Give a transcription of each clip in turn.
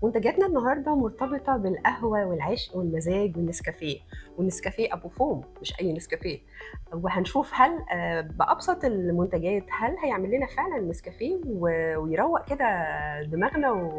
منتجاتنا النهارده مرتبطة بالقهوة والعشق والمزاج والنسكافيه، والنسكافيه أبو فوم مش أي نسكافيه، وهنشوف هل بأبسط المنتجات هل هيعمل لنا فعلا نسكافيه ويروق كده دماغنا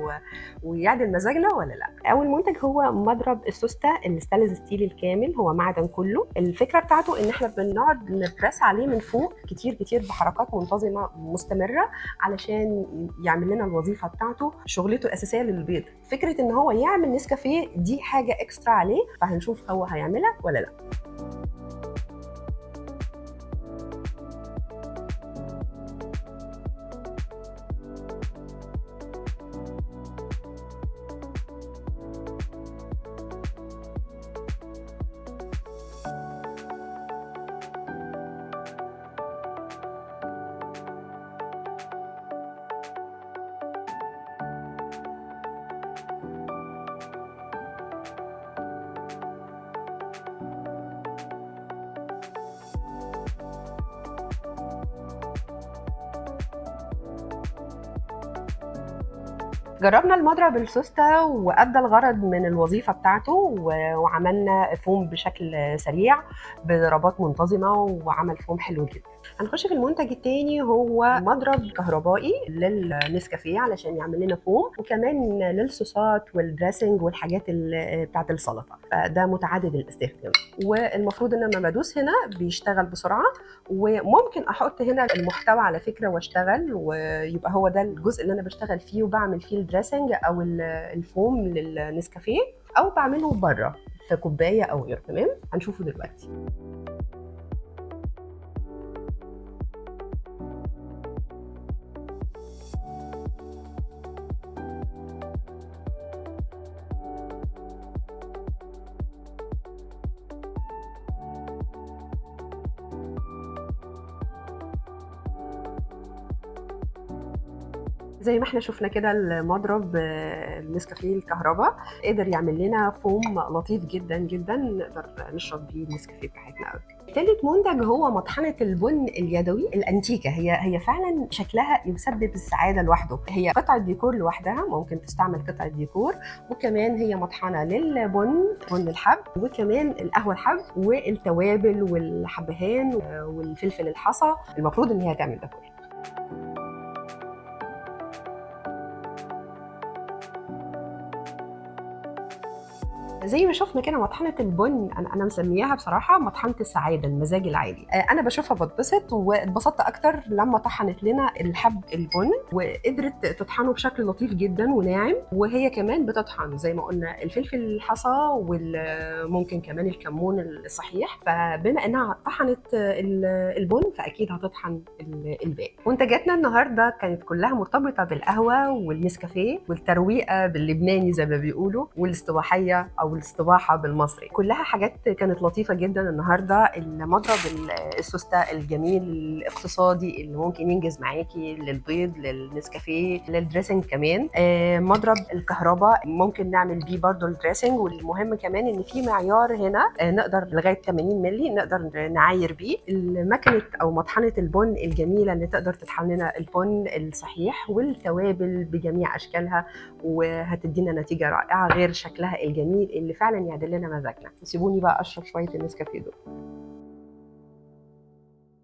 ويعدل مزاجنا ولا لا. أول منتج هو مضرب السوسته الستانلس ستيل الكامل، هو معدن كله. الفكرة بتاعته إن احنا بنقعد نبرس عليه من فوق كتير كتير بحركات منتظمة مستمرة علشان يعمل لنا الوظيفه بتاعته. شغلته الاساسيه للبيض. فكره ان هو يعمل نسكافيه دي حاجه اكسترا عليه، فهنشوف هو هيعملها ولا لا. جربنا المضرب السوسته وادى الغرض من الوظيفه بتاعته وعملنا فوم بشكل سريع بضربات منتظمه وعمل فوم حلو جدا. هنخش في المنتج التاني، هو مضرب كهربائي للنسكافيه علشان يعمل لنا فوم، وكمان للصوصات والدريسنج والحاجات بتاعت السلطه، فده متعدد الاستخدام. والمفروض ان لما بدوس هنا بيشتغل بسرعه، وممكن احط هنا المحتوى على فكره واشتغل، ويبقى هو ده الجزء اللي انا بشتغل فيه وبعمل فيه الدريسنج او الفوم للنسكافيه، او بعمله بره في كوبايه او غيره. تمام، هنشوفه دلوقتي. زي ما احنا شفنا كده المضرب النسكافيه الكهرباء قدر يعمل لنا فوم لطيف جدا جدا نقدر نشرب بيه النسكافيه بتاعتنا قوي. تالت منتج هو مطحنة البن اليدوي الأنتيكة. هي فعلا شكلها يسبب السعادة لوحده. هي قطعة ديكور لوحدها، ممكن تستعمل قطعة ديكور، وكمان هي مطحنة بن الحب، وكمان القهوة الحب والتوابل والحبهان والفلفل الحصى. المفروض ان هي تعمل ده كله. زي ما شفنا كده مطحنة البن، أنا مسمياها بصراحة مطحنة السعادة، المزاج العالي. أنا بشوفها بتبسط، واتبسطت أكتر لما طحنت لنا الحب البن وقدرت تطحنه بشكل لطيف جدا وناعم. وهي كمان بتطحن زي ما قلنا الفلفل الحصى وممكن كمان الكمون الصحيح، فبما إنها طحنت البن فأكيد هتطحن الباقي. منتجاتنا النهاردة كانت كلها مرتبطة بالقهوة والنسكافيه والترويقة باللبناني زي ما بيقولوا، والاستباحية أو الاستباحة بالمصري. كلها حاجات كانت لطيفة جدا النهاردة. المضرب السوسته الجميل الاقتصادي اللي ممكن ينجز معاكي للبيض للنسكافيه للدريسنج كمان. مضرب الكهرباء ممكن نعمل بيه برضو الدريسنج، والمهم كمان ان في معيار هنا نقدر لغايه 80 مللي نقدر نعاير بيه. المكنه او مطحنه البن الجميله اللي تقدر تطحن لنا البن الصحيح والتوابل بجميع اشكالها، وهتدينا نتيجه رائعه غير شكلها الجميل اللي فعلا يعدل لنا مزاجنا. سيبوني بقى اشرب شويه النسكافيه دول.